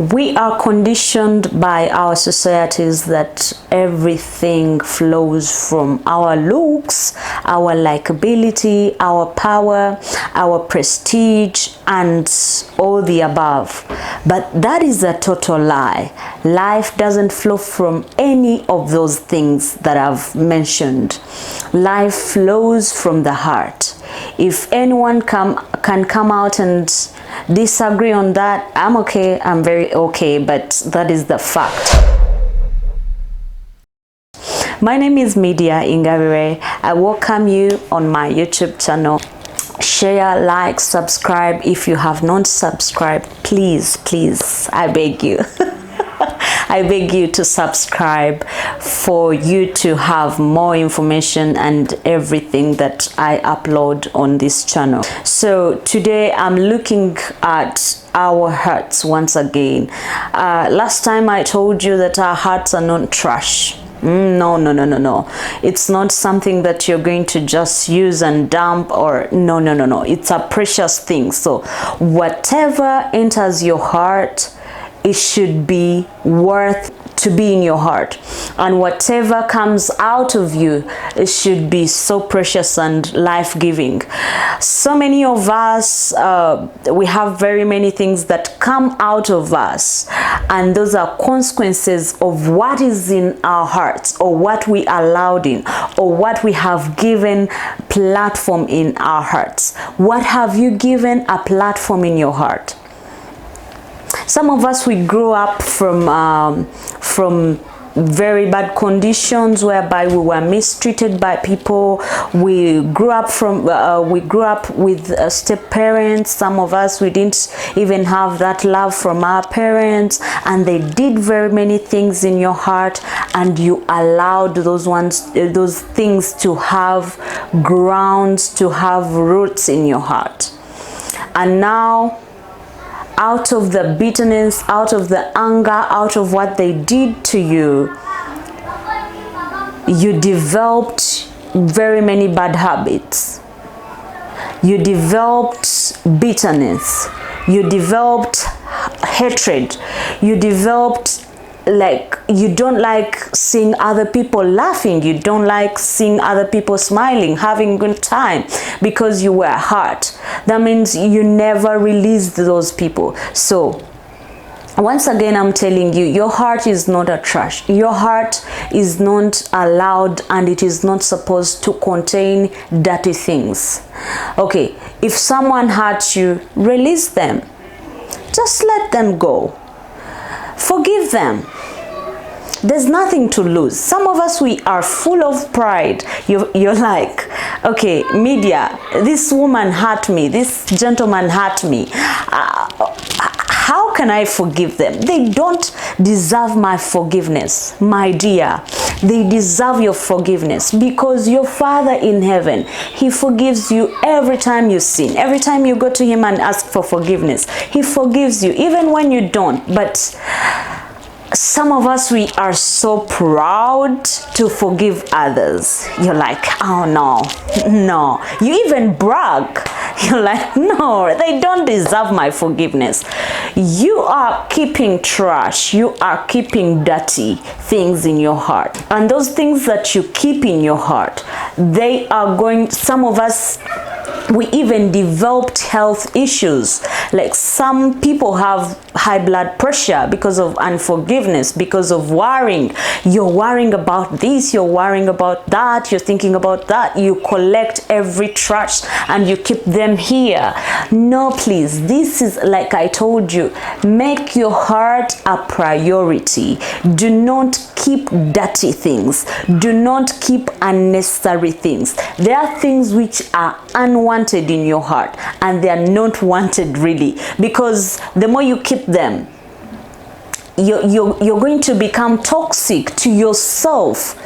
We are conditioned by our societies that everything flows from our looks, our likability, our power, our prestige, and all the above. But that is a total lie. Life doesn't flow from any of those things that I've mentioned. Life flows from the heart. If anyone can come out and disagree on that, I'm okay, I'm very okay, but that is the fact. My name is Media Ingabire. I welcome you on my YouTube channel. Share, like, subscribe. If you have not subscribed, please, I beg you. I beg you to subscribe for you to have more information and everything that I upload on this channel. So today I'm looking at our hearts once again. Last time I told you that our hearts are not trash. No. It's not something that you're going to just use and dump, or no. It's a precious thing. So whatever enters your heart, it should be worth to be in your heart, and whatever comes out of you, it should be so precious and life-giving. So many of us, we have very many things that come out of us, and those are consequences of what is in our hearts, or what we allowed in, or what we have given platform in our hearts. What have you given a platform in your heart? Some of us, we grew up from very bad conditions whereby we were mistreated by people. We grew up with step parents. Some of us, we didn't even have that love from our parents, and they did very many things in your heart, and you allowed those things to have grounds, to have roots in your heart. And now, out of the bitterness, out of the anger, out of what they did to you, you developed very many bad habits. You developed bitterness. You developed hatred. You developed, like, you don't like seeing other people laughing. You don't like seeing other people smiling, having a good time, because you were hurt. That means you never released those people. So once again, I'm telling you, your heart is not a trash. Your heart is not allowed, and it is not supposed to contain dirty things. Okay, if someone hurt you, release them. Just let them go. Forgive them. There's nothing to lose. Some of us, we are full of pride. You're like, okay, Media, this woman hurt me, this gentleman hurt me. How can I forgive them? They don't deserve my forgiveness, my dear. They deserve your forgiveness, because your Father in heaven, He forgives you every time you sin. Every time you go to Him and ask for forgiveness, He forgives you, even when you don't. But some of us, we are so proud to forgive others. You're like, oh no. You even brag. You're like, no, they don't deserve my forgiveness. You are keeping trash. You are keeping dirty things in your heart. And those things that you keep in your heart, they are going, some of us, we even developed health issues. Like, some people have high blood pressure because of unforgiveness, because of worrying. You're worrying about this, you're worrying about that, you're thinking about that. You collect every trash and you keep them here. No, please, this is, like I told you, make your heart a priority. Do not keep dirty things. Do not keep unnecessary things. There are things which are unwanted in your heart, and they are not wanted really, because the more you keep them, you're going to become toxic to yourself.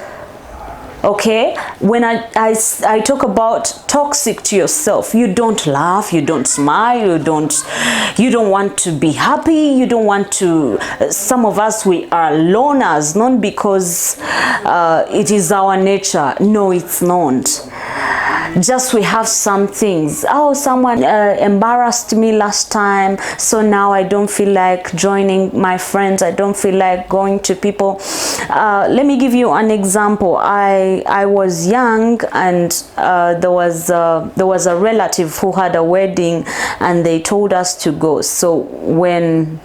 Okay, when I talk about toxic to yourself, you don't laugh, you don't smile, you don't want to be happy, you don't want to. Some of us, we are loners, not because it is our nature. No, it's not. just we have some things. Oh, someone embarrassed me last time, so now I don't feel like joining my friends, I don't feel like going to people. Let me give you an example. I was young, and there was a relative who had a wedding, and they told us to go. So when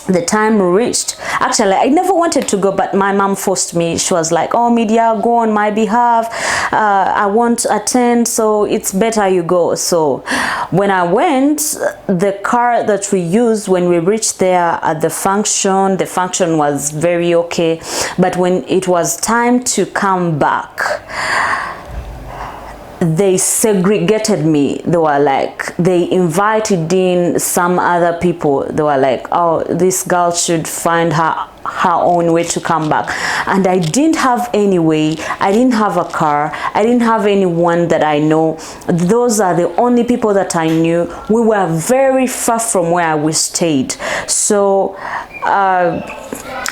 the time reached, actually I never wanted to go, but my mom forced me. She was like, oh, Media, go on my behalf, I won't attend, so it's better you go. So when I went, the car that we used, when we reached there at the function was very okay, but when it was time to come back, they segregated me. They were like, they invited in some other people. They were like, oh, this girl should find her own way to come back. And I didn't have any way. I didn't have a car. I didn't have anyone that I know. Those are the only people that I knew. We were very far from where we stayed. So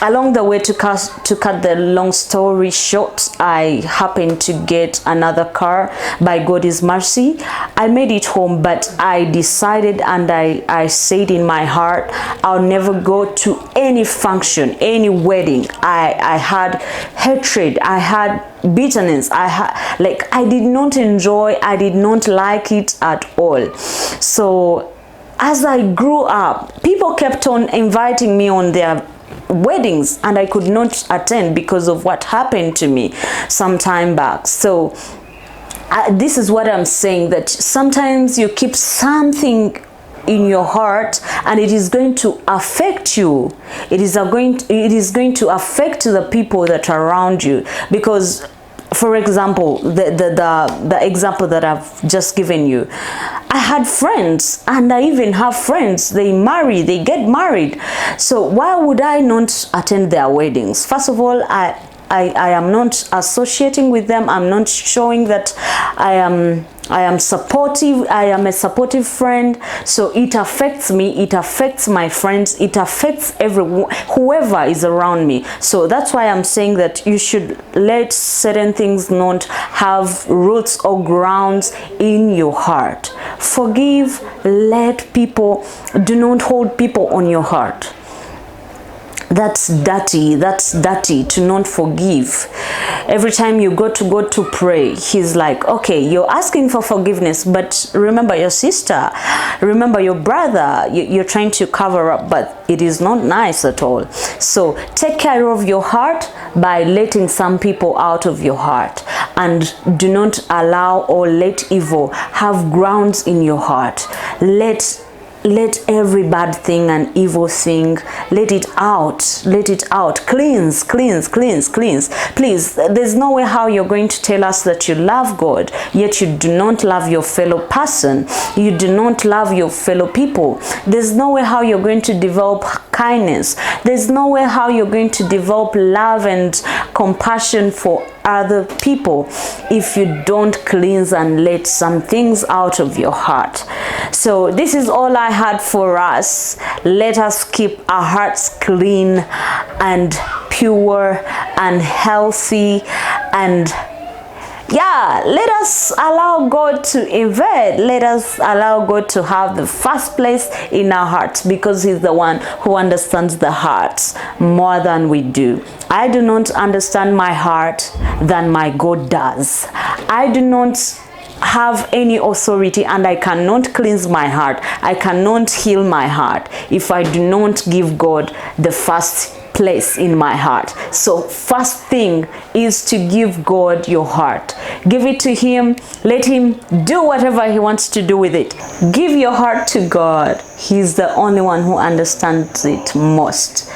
along the way, to cut the long story short, I happened to get another car by God's mercy. I made it home, but I decided, and I said in my heart, I'll never go to any function, any wedding. I had hatred, I had bitterness, I did not enjoy, I did not like it at all. So as I grew up, people kept on inviting me on their weddings, and I could not attend because of what happened to me some time back. So this is what I'm saying, that sometimes you keep something in your heart, and it is going to affect you. It is going to affect the people that are around you. Because, for example, the example that I've just given you, I had friends, and I even have friends, they get married. So why would I not attend their weddings? First of all, I am not associating with them. I'm not showing that I am supportive. I am a supportive friend. So it affects me, it affects my friends, it affects everyone, whoever is around me. So that's why I'm saying that you should let certain things not have roots or grounds in your heart. Forgive, let people, do not hold people on your heart. That's dirty to not forgive. Every time you go to God to pray, he's like, okay, you're asking for forgiveness, but remember your sister, remember your brother, you're trying to cover up, but it is not nice at all. So take care of your heart by letting some people out of your heart, and do not allow or let evil have grounds in your heart. Let every bad thing and evil thing, let it out, cleanse. Please, there's no way how you're going to tell us that you love God, yet you do not love your fellow person, you do not love your fellow people. There's no way how you're going to develop kindness. There's no way how you're going to develop love and compassion for other people if you don't cleanse and let some things out of your heart. So this is all I had for us. Let us keep our hearts clean and pure and healthy, and yeah, let us allow God to invade. Let us allow God to have the first place in our hearts, because he's the one who understands the hearts more than we do. I do not understand my heart than my God does. I do not have any authority, and I cannot cleanse my heart, I cannot heal my heart if I do not give God the first place in my heart. So first thing is to give God your heart. Give it to him. Let him do whatever he wants to do with it. Give your heart to God. He's the only one who understands it most.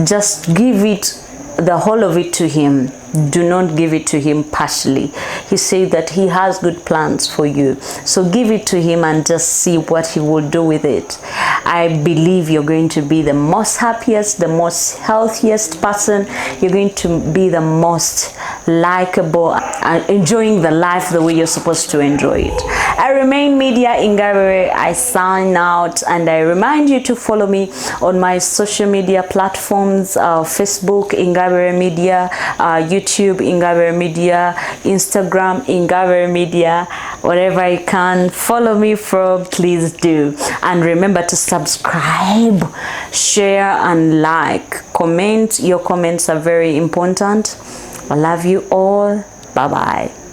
Just give it, the whole of it, to him. Do not give it to him partially. He said that he has good plans for you. So give it to him and just see what he will do with it. I believe you're going to be the most happiest, the most healthiest person. You're going to be the most likable and enjoying the life the way you're supposed to enjoy it. I remain Media Ingabire. I sign out, and I remind you to follow me on my social media platforms, Facebook Ingabire Media, YouTube YouTube, Ingabire Media, Instagram, Ingabire Media, whatever you can follow me from, please do. And remember to subscribe, share, and like. Comment. Your comments are very important. I love you all. Bye bye.